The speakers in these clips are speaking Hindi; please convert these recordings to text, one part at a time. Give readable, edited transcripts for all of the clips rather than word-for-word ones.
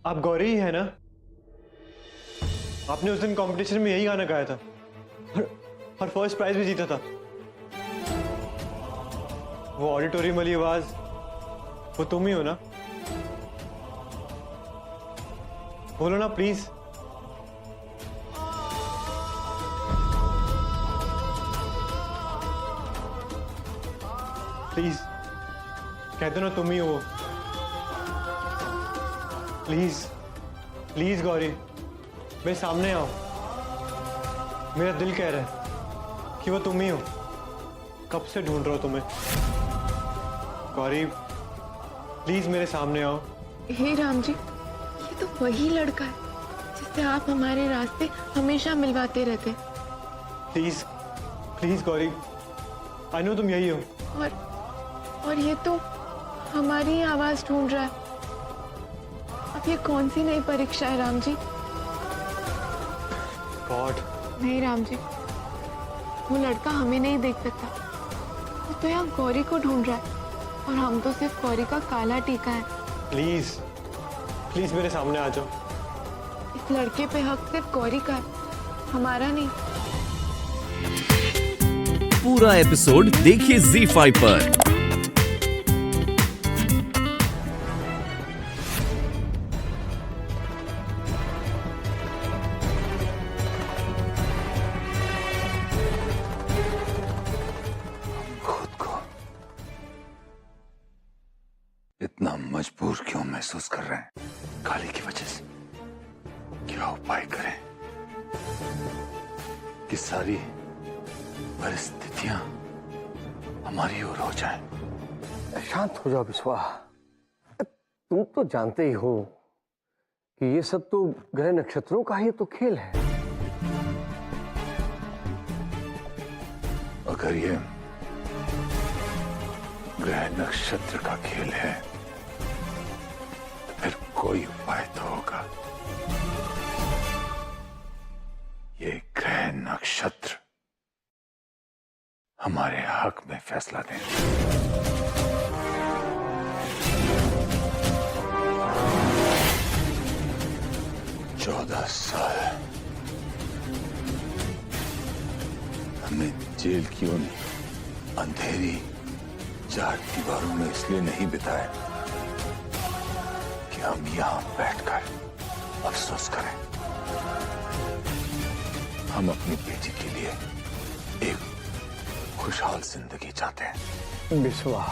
आप गौरी ही है ना? आपने उस दिन कंपटीशन में यही गाना गाया था और फर्स्ट प्राइज भी जीता था। वो ऑडिटोरियम वाली आवाज, वो तुम ही हो ना? बोलो ना प्लीज। प्लीज कहते ना तुम ही हो। प्लीज प्लीज गौरी, मेरे सामने आओ। मेरा दिल कह रहा है कि वो तुम ही हो। कब से ढूंढ रहा हो तुम्हें। गौरी प्लीज मेरे सामने आओ। हे राम जी, ये तो वही लड़का है जिससे आप हमारे रास्ते हमेशा मिलवाते रहते। Please please Gauri, I know तुम यही हो। और ये तो हमारी आवाज ढूंढ रहा है। अब ये कौन सी नई परीक्षा है राम जी? गॉड। नहीं राम जी, वो लड़का हमें नहीं देख सकता। वो तो यहाँ गौरी को ढूंढ रहा है और हम तो सिर्फ गौरी का काला टीका है। प्लीज प्लीज मेरे सामने आ जाओ। इस लड़के पे हक सिर्फ गौरी का है, हमारा नहीं। पूरा एपिसोड देखिए ZEE5 पर। इतना मजबूर क्यों महसूस कर रहे हैं? काली की वजह से। क्या उपाय करें कि सारी परिस्थितियां हमारी ओर हो जाएं? शांत हो जाओ बिस्वा। तुम तो जानते ही हो कि ये सब तो ग्रह नक्षत्रों का ही तो खेल है। अगर ये ग्रह नक्षत्र का खेल है तो फिर कोई उपाय तो होगा। ये ग्रह नक्षत्र हमारे हक में फैसला दें। 14 साल हमने जेल की उन अंधेरी 4 दीवारों में इसलिए नहीं बिताए कि हम यहां बैठकर अफसोस करें। हम अपनी बेटी के लिए एक खुशहाल जिंदगी चाहते हैं। बिस्वा,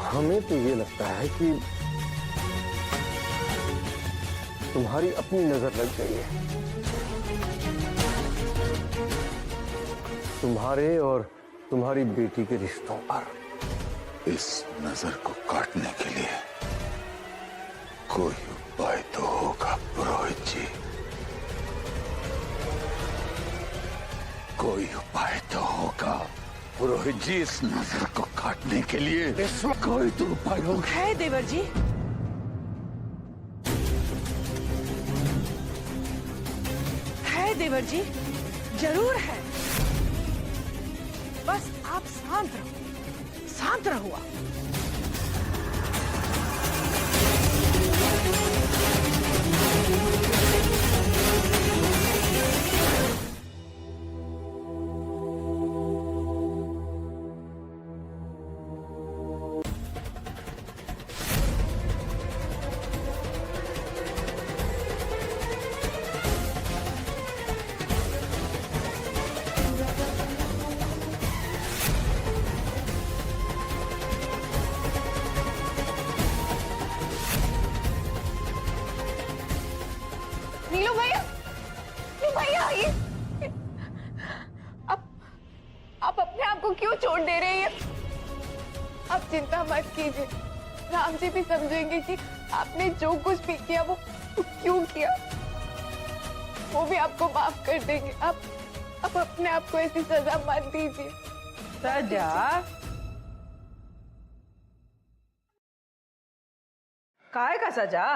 हमें तो ये लगता है कि तुम्हारी अपनी नजर लग गई है। तुम्हारे और तुम्हारी बेटी के रिश्तों पर। इस नजर को काटने के लिए कोई उपाय तो होगा पुरोहित जी। कोई उपाय तो होगा पुरोहित जी। इस नजर को काटने के लिए कोई तो उपाय होगा। है देवर जी। है देवर जी, जरूर है। बस आप शांत रहो, शांत रहो। नीलू भैया, भैया ये आप अपने आप को क्यों चोट दे रही है? आप चिंता मत कीजिए, राम जी भी समझेंगे कि आपने जो कुछ भी किया वो क्यों किया। वो भी आपको माफ कर देंगे। आप अपने आप को ऐसी सजा मत दीजिए। सजा? काय का सजा?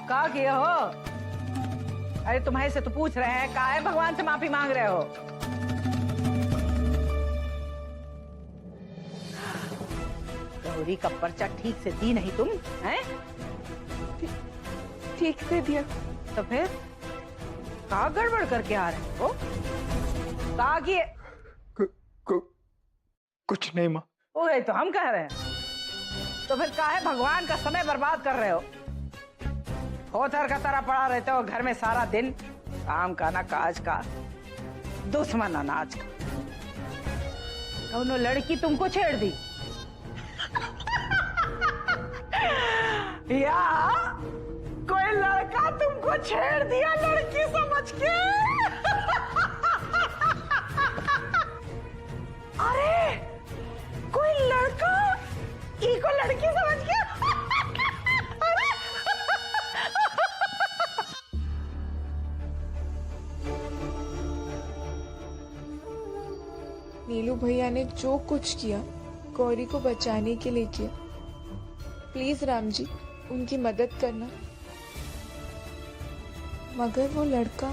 का किया हो? अरे तुम्हारे से तो पूछ रहे हैं, काय भगवान से माफी मांग रहे हो? गौरी का पर्चा ठीक से दी नहीं तुम, हैं? ठीक से दिया। तो फिर कहाँ गड़बड़ करके आ रहे हो? कहा कि कुछ नहीं माँ। वही तो हम कह रहे हैं। तो फिर काहे भगवान का समय बर्बाद कर रहे हो? होथर का तरह पड़ा रहते हो घर में सारा दिन, काम का ना काज का, दुश्मन अनाज का। कौनो लड़की तुमको छेड़ दी या कोई लड़का तुमको छेड़ दिया लड़की समझ के? अरे कोई लड़का को लड़की समझ के? अरे नीलू भैया ने जो कुछ किया गौरी को बचाने के लिए किया। प्लीज राम जी उनकी मदद करना। मगर वो लड़का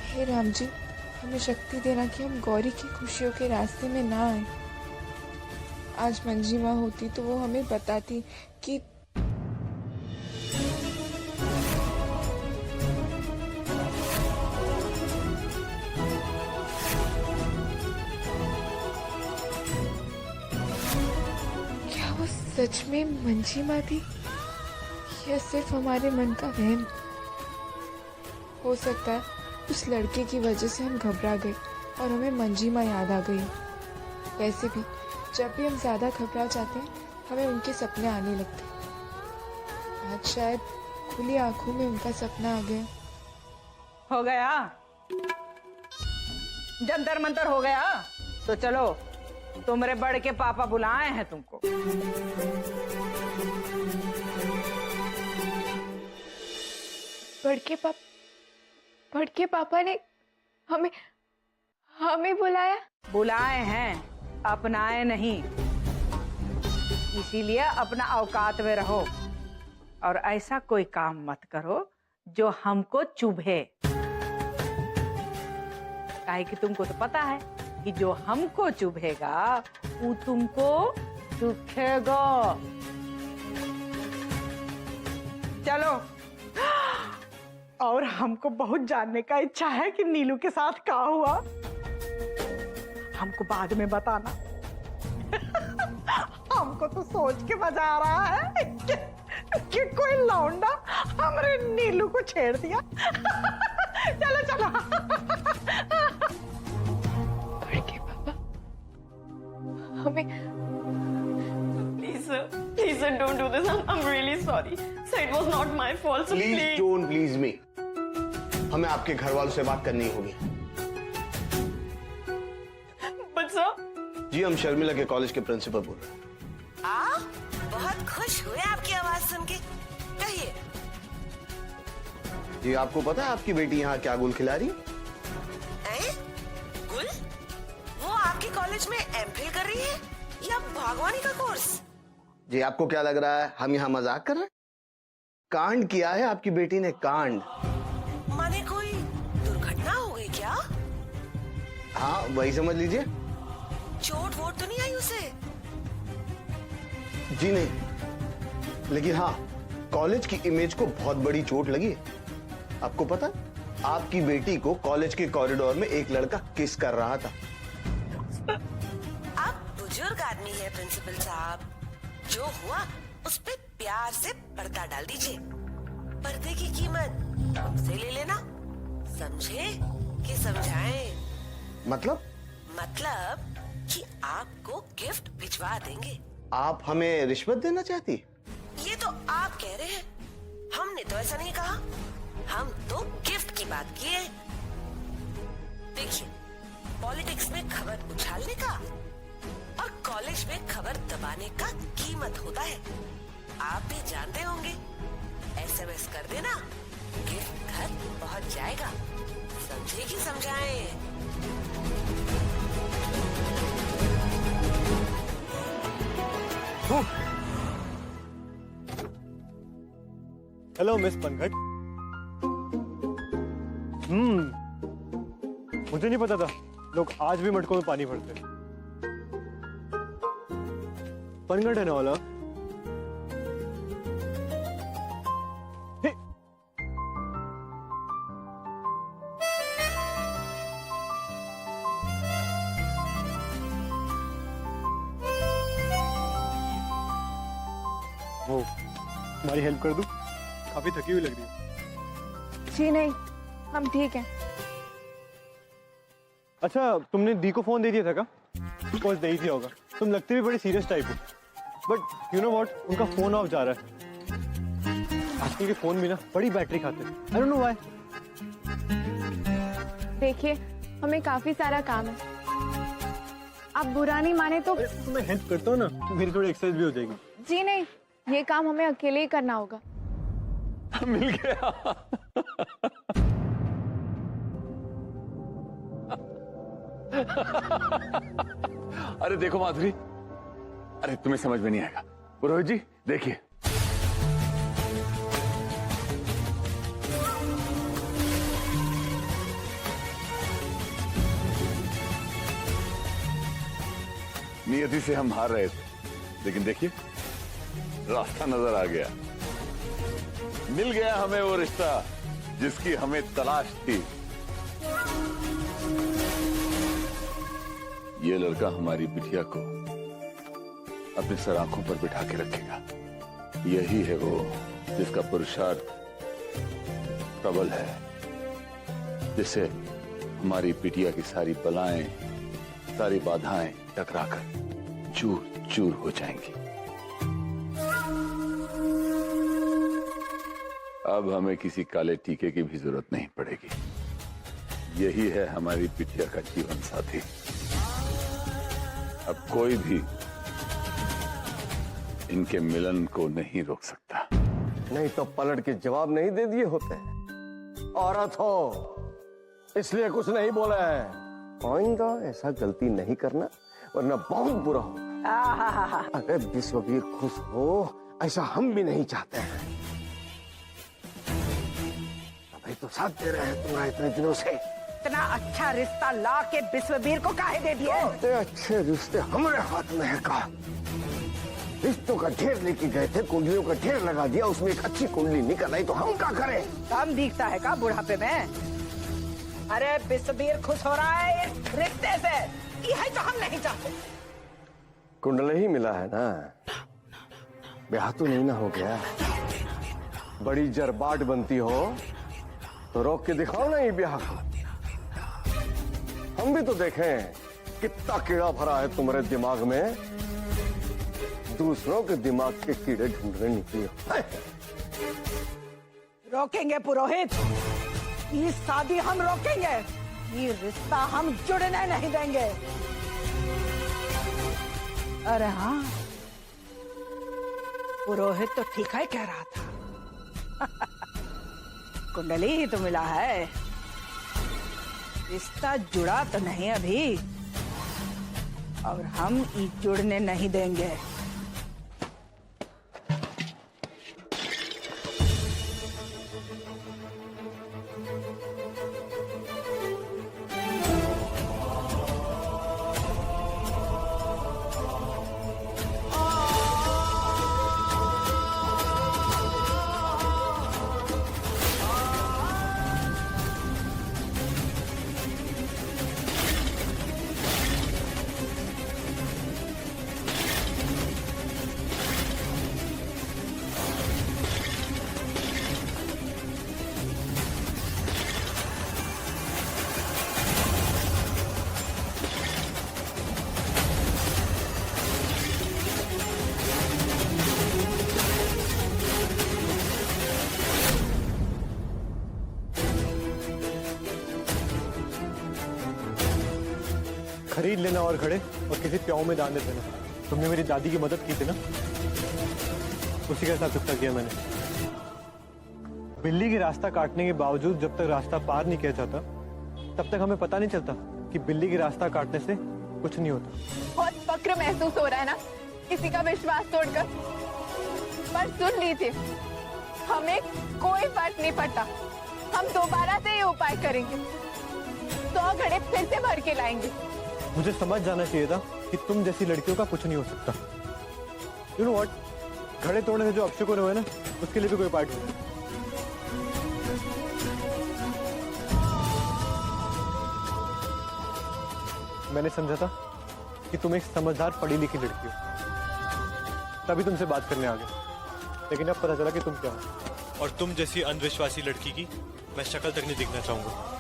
हे राम जी हमें शक्ति देना कि हम गौरी की खुशियों के रास्ते में ना आए। आज मंजी माँ होती तो वो हमें बताती कि क्या वो सच में मंजी माँ थी या सिर्फ हमारे मन का वहम? हो सकता है उस लड़के की वजह से हम घबरा गए और हमें मंजी माँ याद आ गई। वैसे भी जब भी हम ज़्यादा घबरा जाते हैं हमें उनके सपने आने लगते हैं। आज शायद खुली आंखों में उनका सपना आ गया। हो गया जंतर मंतर हो गया। तो चलो तुम्हारे बड़ के पापा बुलाए हैं तुमको। बड़के पापा ने हमें बुलाया? बुलाए हैं, अपनाए नहीं। इसीलिए अपना औकात में रहो और ऐसा कोई काम मत करो जो हमको चुभे। काहे कि तुमको तो पता है कि जो हमको चुभेगा वो तुमको दुखेगा। चलो। और हमको बहुत जानने का इच्छा है कि नीलू के साथ क्या हुआ। हमको बाद में बताना। हमको तो सोच के मजा आ रहा है कि कोई लौंडा हमारे नीलू को छेड़ दिया। चलो चलो। बड़के पापा हमें Please sir, don't do this. I'm really sorry. Sir, it was not my fault. So please don't please me. हमें आपके घर वालों से बात करनी होगी। But sir, जी हम शर्मिला के कॉलेज के प्रिंसिपल बोल रहे हैं। बहुत खुश हुए आपकी आवाज सुन के। कहिए। जी आपको पता है आपकी बेटी यहाँ क्या गुल खिला रही है? गुल? वो आपके कॉलेज में एमफिल कर रही है या बागवानी का कोर्स? जी आपको क्या लग रहा है हम यहाँ मजाक कर रहे हैं? कांड किया है आपकी बेटी ने, कांड। माने कोई दुर्घटना हो गई क्या? हाँ वही समझ लीजिए। चोट वोट तो नहीं आई उसे? जी नहीं, लेकिन हाँ कॉलेज की इमेज को बहुत बड़ी चोट लगी है। आपको पता आपकी बेटी को कॉलेज के कॉरिडोर में एक लड़का किस कर रहा था। आप बुजुर्ग आदमी है प्रिंसिपल साहब। जो हुआ उस पे प्यार से पर्दा डाल दीजिए। पर्दे की कीमत हमसे ले लेना। समझे कि समझाएं? मतलब कि आपको गिफ्ट भिजवा देंगे। आप हमें रिश्वत देना चाहती? ये तो आप कह रहे हैं, हमने तो ऐसा नहीं कहा। हम तो गिफ्ट की बात की है। देखिए, पॉलिटिक्स में खबर उछालने का और कॉलेज में खबर दबाने का कीमत होता है। आप भी जानते होंगे। एसएमएस कर देना, गिफ्ट घर पहुंच जाएगा। समझे कि समझाएं? Hello miss Panghat. मुझे नहीं पता था लोग आज भी मटकों में पानी भरते हैं। पनघट है ना वाला? हे! वो तुम्हारी हेल्प कर दूं? काफी थकी हुई लग रही है। जी नहीं, हम ठीक हैं। अच्छा, तुमने दी को फोन दे दिया था क्या? कोर्स दे ही दिया होगा। तुम लगते भी बड़े सीरियस टाइप हो, बट यू नो व्हाट, उनका फोन ऑफ जा रहा है। आजकल के फोन भी ना बड़ी बैटरी खाते हैं। I don't know why. देखिए, हमें काफी सारा काम है, आप बुरा नहीं माने तो। तुम्हें हेल्प करता हूँ ना, मेरी थोड़ी एक्सरसाइज भी हो जाएगी। जी नहीं, ये काम हमें अकेले ही करना होगा। मिल गया। अरे देखो माधुरी, अरे तुम्हें समझ में नहीं आएगा। पुरोहित जी देखिए, नियति से हम हार रहे थे, लेकिन देखिए रास्ता नजर आ गया। मिल गया हमें वो रिश्ता जिसकी हमें तलाश थी। ये लड़का हमारी बिटिया को अपने सर आंखों पर बिठा के रखेगा। यही है वो जिसका पुरुषार्थ प्रबल है, जिससे हमारी बिटिया की सारी बलाएं, सारी बाधाएं टकराकर चूर चूर हो जाएंगी। अब हमें किसी काले टीके की भी जरूरत नहीं पड़ेगी। यही है हमारी बिटिया का जीवन साथी। अब कोई भी इनके मिलन को नहीं रोक सकता। नहीं तो पलट के जवाब नहीं दे दिए होते। औरत हो इसलिए कुछ नहीं बोला है। आइंदा ऐसा गलती नहीं करना, वरना बहुत बुरा हो। अरे विश्ववीर खुश हो, ऐसा हम भी नहीं चाहते हैं। अभी तो साथ दे रहे हैं तुम्हारे इतने दिनों से। इतना अच्छा रिश्ता ला के विश्ववीर को काहे दे दिए? इतने अच्छे रिश्ते हमारे हाथ में है का? रिश्तों का ढेर लेके गए थे, कुंडलियों का ढेर लगा दिया, उसमें एक अच्छी कुंडली निकल आई तो हम क्या करें? कम दिखता है का बुढ़ापे में? अरे विश्ववीर खुश हो रहा है इस रिश्ते से, यही तो हम नहीं चाहते। कुंडली ही मिला है ना, ब्याह तो नहीं ना हो गया। बड़ी जरबाट बनती हो तो रोक के दिखाओ ना ये ब्याह को। हम भी तो देखें कितना कीड़ा भरा है तुम्हारे दिमाग में। दूसरों के दिमाग के कीड़े ढूंढने निकली हो। रोकेंगे पुरोहित, ये शादी हम रोकेंगे, ये रिश्ता हम जुड़ने नहीं देंगे। अरे हाँ, पुरोहित तो ठीक है कह रहा था। कुंडली ही तो मिला है, रिश्ता जुड़ा तो नहीं अभी, और हम ये जुड़ने नहीं देंगे। खरीद लेना और खड़े और किसी प्याऊ में डाल देते ना। तुमने मेरी दादी की मदद की थी ना, उसी के साथ चुकता किया मैंने। बिल्ली की रास्ता काटने के बावजूद जब तक रास्ता पार नहीं किया जाता, तब तक हमें पता नहीं चलता कि बिल्ली की रास्ता काटने से कुछ नहीं होता। बहुत फक्र महसूस हो रहा है ना किसी का विश्वास तोड़कर। पर सुन ली थी, हमें कोई फर्क नहीं पड़ता, हम दोबारा से ये उपाय करेंगे, 100 घड़े फिर से भर के लाएंगे। मुझे समझ जाना चाहिए था कि तुम जैसी लड़कियों का कुछ नहीं हो सकता। यू नो व्हाट, घड़े तोड़ने से जो अक्षय को हुए ना, उसके लिए भी कोई पार्ट नहीं। मैंने समझा था कि तुम एक समझदार पढ़ी लिखी लड़की हो, तभी तुमसे बात करने आ गए, लेकिन अब पता चला कि तुम क्या हो। और तुम जैसी अंधविश्वासी लड़की की मैं शक्ल तक नहीं देखना चाहूंगा।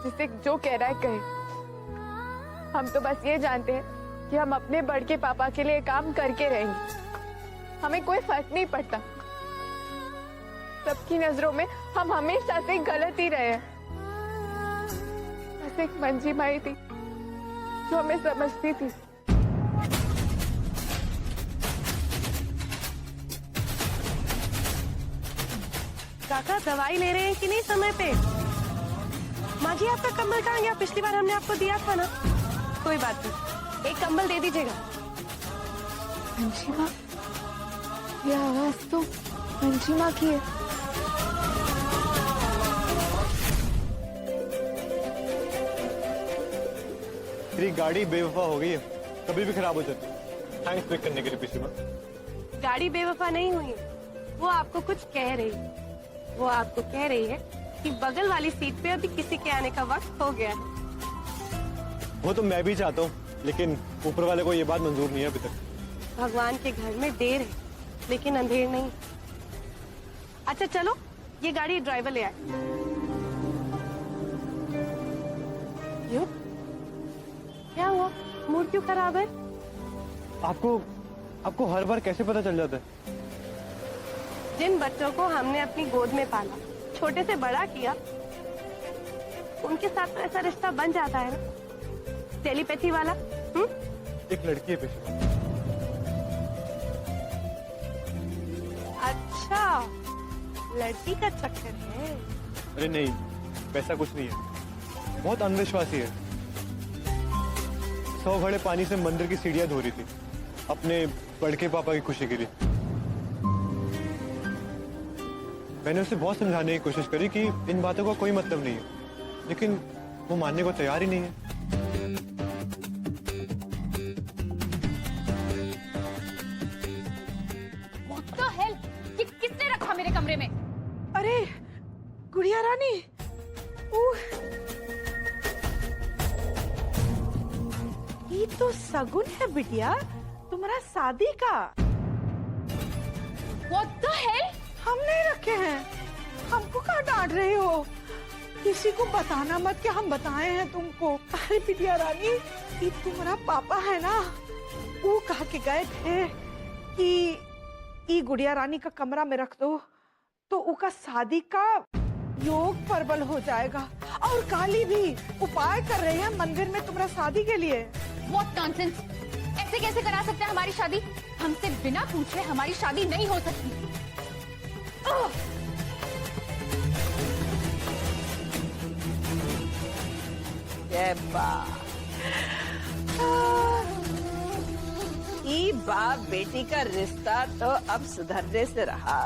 जिसे जो कह रहा है कहे, हम तो बस ये जानते हैं कि हम अपने बड़के पापा के लिए काम करके रहेंगे, हमें कोई फर्क नहीं पड़ता। सबकी नजरों में हम हमेशा से गलत ही रहे हैं। बस एक मंजी माई थी जो हमें समझती थी। काका दवाई ले रहे हैं कि नहीं समय पे? माँ जी आपका कंबल कहाँ गया? पिछली बार हमने आपको दिया था ना। कोई बात नहीं, एक कंबल दे दीजिएगा। मंजिमा, ये आवाज तो मंजिमा की है। तेरी गाड़ी बेवफा हो गई है, कभी भी खराब हो जाती है। थैंक्स पिक करने के लिए पिछली बार। गाड़ी बेवफा नहीं हुई, वो आपको कुछ कह रही है। वो आपको कह रही है कि बगल वाली सीट पे अभी किसी के आने का वक्त हो गया है। वो तो मैं भी चाहता हूँ, लेकिन ऊपर वाले को ये बात मंजूर नहीं है अभी तक। भगवान के घर में देर है, लेकिन अंधेर नहीं। अच्छा चलो, ये गाड़ी ड्राइवर ले आए। क्यों? क्या हुआ? मूड क्यों खराब है? आपको हर बार कैसे पता चल जाता है? जिन बच्चों को हमने अपनी गोद में पाला, छोटे से बड़ा किया, उनके साथ तो ऐसा रिश्ता बन जाता है ना, टेलीपैथी वाला। एक लड़की है पेशे। अच्छा, लड़की का चक्कर है। अरे नहीं, वैसा कुछ नहीं है। बहुत अंधविश्वासी है। 100 घड़े पानी से मंदिर की सीढ़ियां धो रही थी अपने बड़के पापा की खुशी के लिए। मैंने उसे बहुत समझाने की कोशिश करी कि इन बातों का कोई मतलब नहीं है, लेकिन वो मानने को तैयार ही नहीं है। What the hell? ये किसने रखा मेरे कमरे में? अरे गुड़िया रानी, ये तो सगुन है बिटिया, तुम्हारा शादी का। What the hell? हम नहीं रखे हैं, हमको कहाँ डांट रहे हो? किसी को बताना मत कि हम बताए हैं तुमको। अरे बिटिया रानी, ये तुम्हारा पापा है ना, वो कहा के गए थे कि ये गुड़िया रानी का कमरा में रख दो तो उनका शादी का योग प्रबल हो जाएगा। और काली भी उपाय कर रहे हैं मंदिर में तुम्हारा शादी के लिए। What nonsense? ऐसे कैसे करा सकते हैं हमारी शादी? हमसे बिना पूछे हमारी शादी नहीं हो सकती। ये बाप बेटी का रिश्ता तो अब सुधरने से रहा,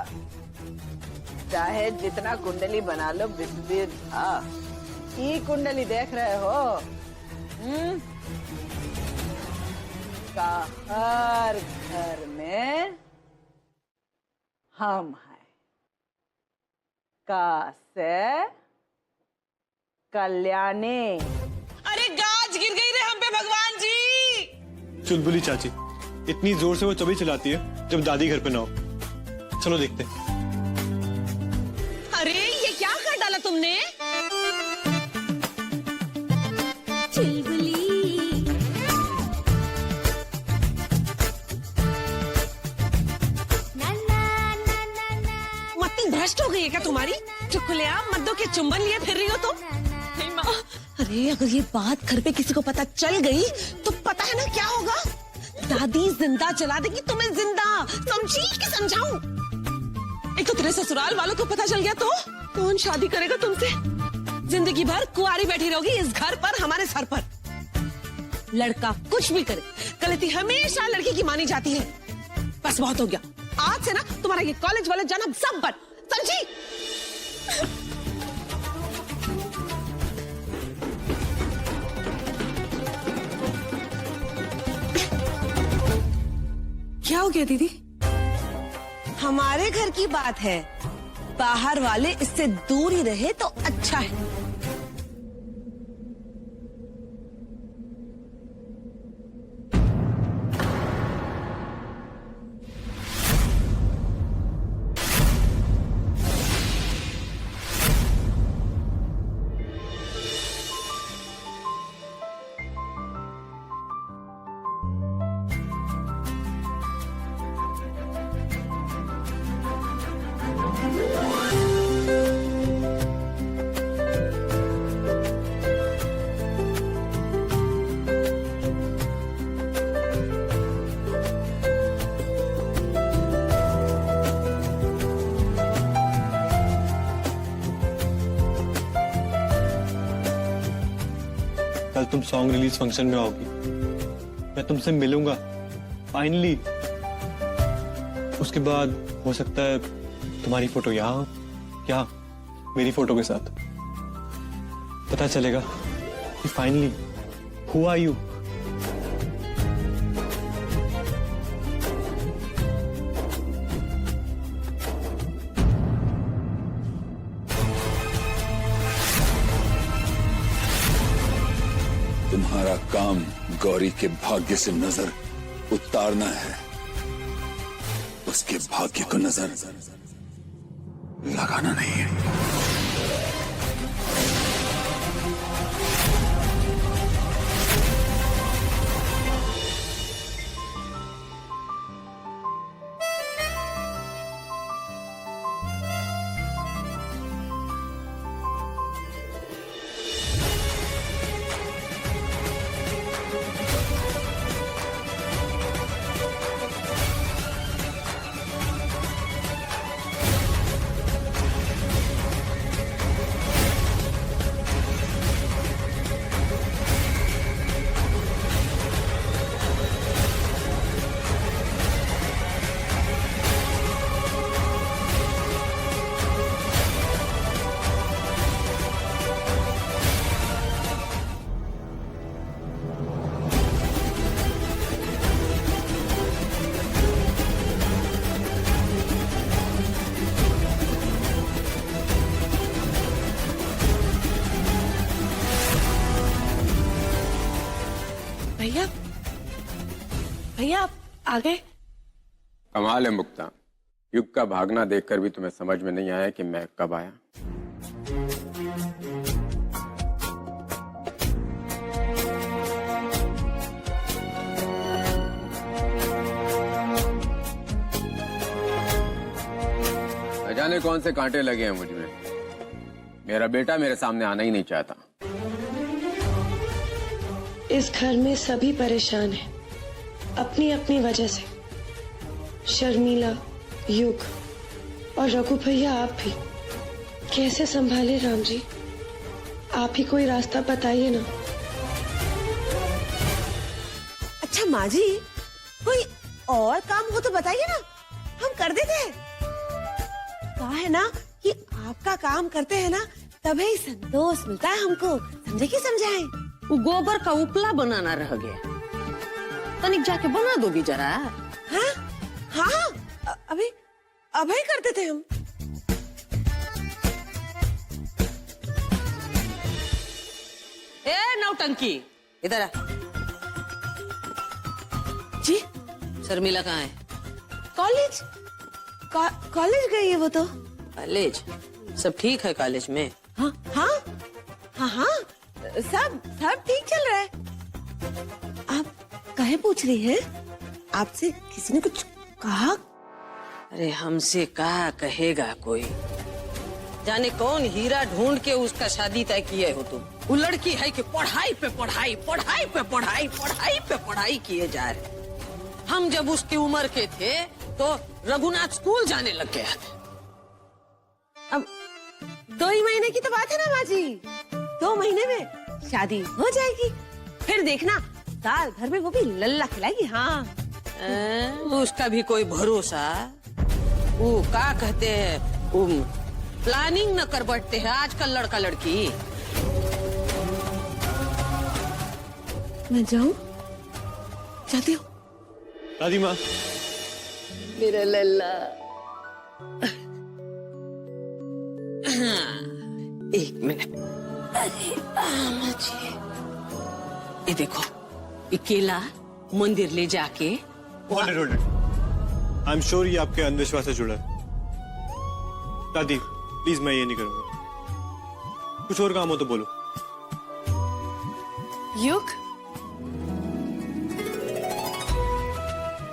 चाहे जितना कुंडली बना लो विस्तीर्ण था। ये कुंडली देख रहे हो? का हर घर में हम हैं। का से कल्याणी। अरे गाज गिर गई रे हम पे भगवान जी। चुलबुली चाची इतनी जोर से वो तभी चलाती है जब दादी घर पे ना हो। चलो देखते हैं। अरे ये क्या कर डाला तुमने? ना ना भ्रष्ट हो गई है क्या तुम्हारी, जो खुलेआम मर्दों के चुंबन लिए फिर रही हो तुम? नहीं माँ। अरे अगर ये बात घर पे किसी को पता चल गई तो पता है ना क्या होगा? दादी जिंदा जला देगी तुम्हें जिंदा, समझी कि समझाऊं? एक तो तेरे ससुराल वालों को पता चल गया तो कौन शादी करेगा तुमसे? जिंदगी भर कुंवारी बैठी रहोगी इस घर पर, हमारे सर पर। लड़का कुछ भी करे, गलती हमेशा लड़की की मानी जाती है। बस बहुत हो गया, आज से ना तुम्हारा ये कॉलेज वाले जन्म सब बंद, समझी? क्या हो गया दीदी? हमारे घर की बात है, बाहर वाले इससे दूर ही रहे तो अच्छा है। कल तुम सॉन्ग रिलीज फंक्शन में आओगी, मैं तुमसे मिलूंगा फाइनली। उसके बाद हो सकता है तुम्हारी फोटो यहाँ हो, यहाँ मेरी फोटो के साथ। पता चलेगा कि फाइनली हु आर यू। तुम्हारा काम गौरी के भाग्य से नजर उतारना है, उसके भाग्य को नजर लगाना नहीं है। भैया, भैया आप आ गए? कमाल है मुक्ता, युग का भागना देखकर भी तुम्हें समझ में नहीं आया कि मैं कब आया। न जाने कौन से कांटे लगे हैं मुझ में। मेरा बेटा मेरे सामने आना ही नहीं चाहता। इस घर में सभी परेशान हैं, अपनी अपनी वजह से। शर्मिला, युग और रघु भैया, आप भी कैसे संभाले? राम जी, आप ही कोई रास्ता बताइए ना। अच्छा माँ जी, कोई और काम हो तो बताइए ना, हम कर देते हैं। कहा है ना कि आपका काम करते हैं ना तभी संतोष मिलता है हमको, समझे कि समझाएं? गोबर का उपला बनाना रह गया, तनिक जाके बना दोगी जरा? हाँ हाँ, अभी अभी कर देते हम। ए नौटंकी, इधर आ। जी शर्मिला कहाँ है? कॉलेज कॉलेज गई है वो तो। कॉलेज? सब ठीक है कॉलेज में? हाँ हाँ हाँ हाँ, सब ठीक चल रहा है। आप काहे पूछ रही हैं? आपसे किसी ने कुछ कहा? अरे हमसे कहा कहेगा कोई, जाने कौन हीरा ढूंढ के उसका शादी तय किए हो तुम। वो लड़की है कि पढ़ाई पे पढ़ाई, पढ़ाई पे पढ़ाई, पढ़ाई पे पढ़ाई किए जा रहे। हम जब उसकी उम्र के थे तो रघुनाथ स्कूल जाने लग गया था। अब 2 ही महीने की तो बात है ना माँ जी, 2 महीने में शादी हो जाएगी। फिर देखना साल भर में वो भी लल्ला खिलाएगी। हाँ उसका भी कोई भरोसा। वो क्या कहते हैं, प्लानिंग न कर बैठते हैं आजकल लड़का लड़की। मैं जाऊं? जाती हूँ। दादी माँ, मेरा लल्ला। एक मिनट। अरे अम्मा जी, ये देखो, ये केला मंदिर ले जाके। Hold it, hold it. I am sure ये आपके अंधविश्वास से जुड़ा है। दादी प्लीज, मैं ये नहीं करूंगा। कुछ और काम हो तो बोलो। युग,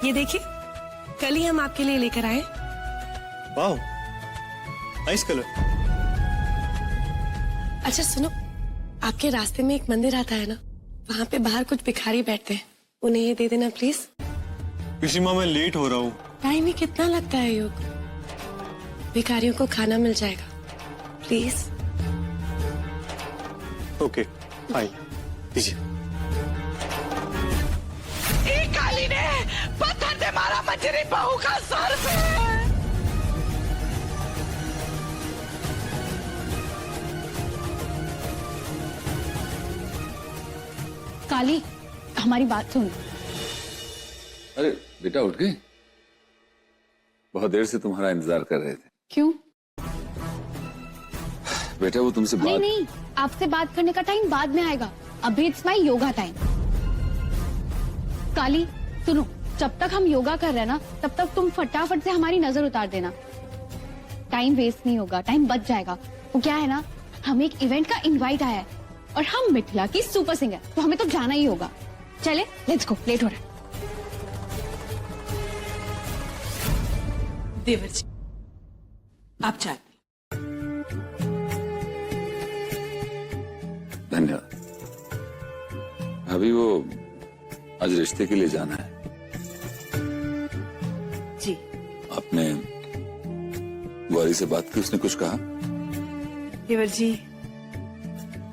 ये देखिए, कल ही हम आपके लिए लेकर आए। वाह, नाइस कलर। अच्छा सुनो, आपके रास्ते में एक मंदिर आता है ना, वहाँ पे बाहर कुछ भिखारी बैठते हैं, उन्हें ये दे देना प्लीज। पिछली माँ, मैं लेट हो रहा हूँ। टाइम ही कितना लगता है युग, भिखारियों को खाना मिल जाएगा, प्लीज। ओके फाइन, दीजिए। काली ने पत्थर से मारा मंजरी बहू का सर पे। काली, हमारी बात सुन। अरे बेटा, उठ गई? बहुत देर से तुम्हारा इंतजार कर रहे थे। क्यों? बेटा वो तुमसे नहीं नहीं, आपसे बात करने का टाइम बाद में आएगा, अभी इट्स माय योगा टाइम। काली सुनो, जब तक हम योगा कर रहे हैं ना, तब तक तुम फटाफट से हमारी नजर उतार देना। टाइम वेस्ट नहीं होगा, टाइम बच जाएगा। वो क्या है ना, हमें एक इवेंट का इनवाइट आया है और हम मिथिला की सुपर सिंगर, तो हमें तो जाना ही होगा। चले, लेट्स गो, लेट हो रहा है। देवर जी, आप जाइए। धन्यवाद। अभी वो आज रिश्ते के लिए जाना है। जी। आपने गौरी से बात की? उसने कुछ कहा? देवर जी,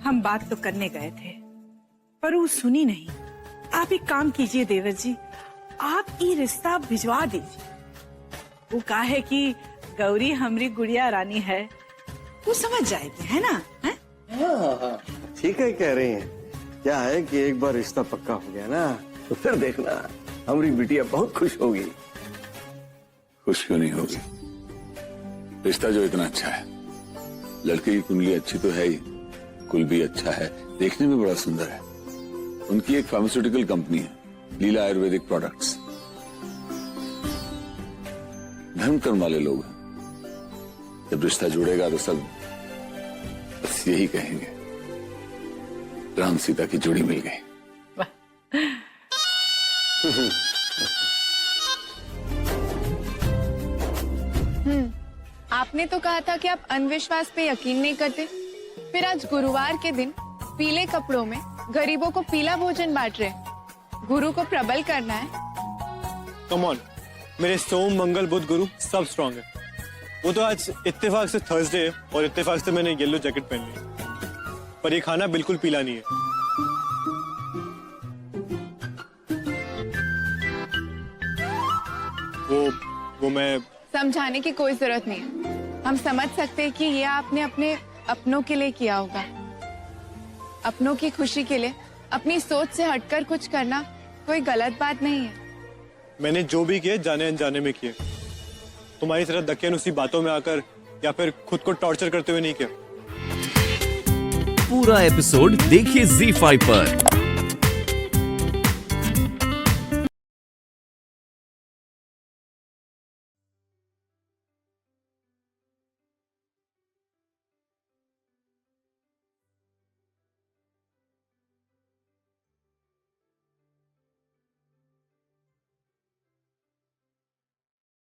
हम बात तो करने गए थे, पर वो सुनी नहीं। आप एक काम कीजिए देवर जी, आप ये रिश्ता भिजवा दीजिए। वो कहा है कि गौरी हमारी गुड़िया रानी है, वो समझ जाएगी, है ना? है? ठीक है कह रही हैं। क्या है कि एक बार रिश्ता पक्का हो गया ना, तो फिर देखना हमारी बिटिया बहुत खुश होगी। खुश क्यों नहीं होगी? रिश्ता जो इतना अच्छा है, लड़के की कुंडली अच्छी तो है ही, कुल भी अच्छा है, देखने में बड़ा सुंदर है। उनकी एक फार्मास्यूटिकल कंपनी है, लीला आयुर्वेदिक प्रोडक्ट्स। धर्म कर्म वाले लोग हैं। जब रिश्ता जुड़ेगा तो सब बस यही कहेंगे, राम सीता की जोड़ी मिल गई। आपने तो कहा था कि आप अंधविश्वास पे यकीन नहीं करते, फिर आज गुरुवार के दिन पीले कपड़ों में गरीबों को पीला भोजन बांट रहे। गुरु को प्रबल करना है। कम ऑन, मेरे सोम मंगल बुध गुरु सब स्ट्रांग है। वो तो आज इत्तेफाक से थर्सडे है और इत्तेफाक से मैंने येलो जैकेट पहन ली, पर ये खाना बिल्कुल पीला नहीं है। वो मैं समझाने की कोई जरूरत नहीं है, हम समझ सकते हैं कि ये आपने अपने अपनों के लिए किया होगा। अपनों की खुशी के लिए अपनी सोच से हटकर कुछ करना कोई गलत बात नहीं है। मैंने जो भी किए जाने अनजाने में किए, तुम्हारी तरह दकियनुसी बातों में आकर या फिर खुद को टॉर्चर करते हुए नहीं किया। पूरा एपिसोड देखिए ZEE5 पर।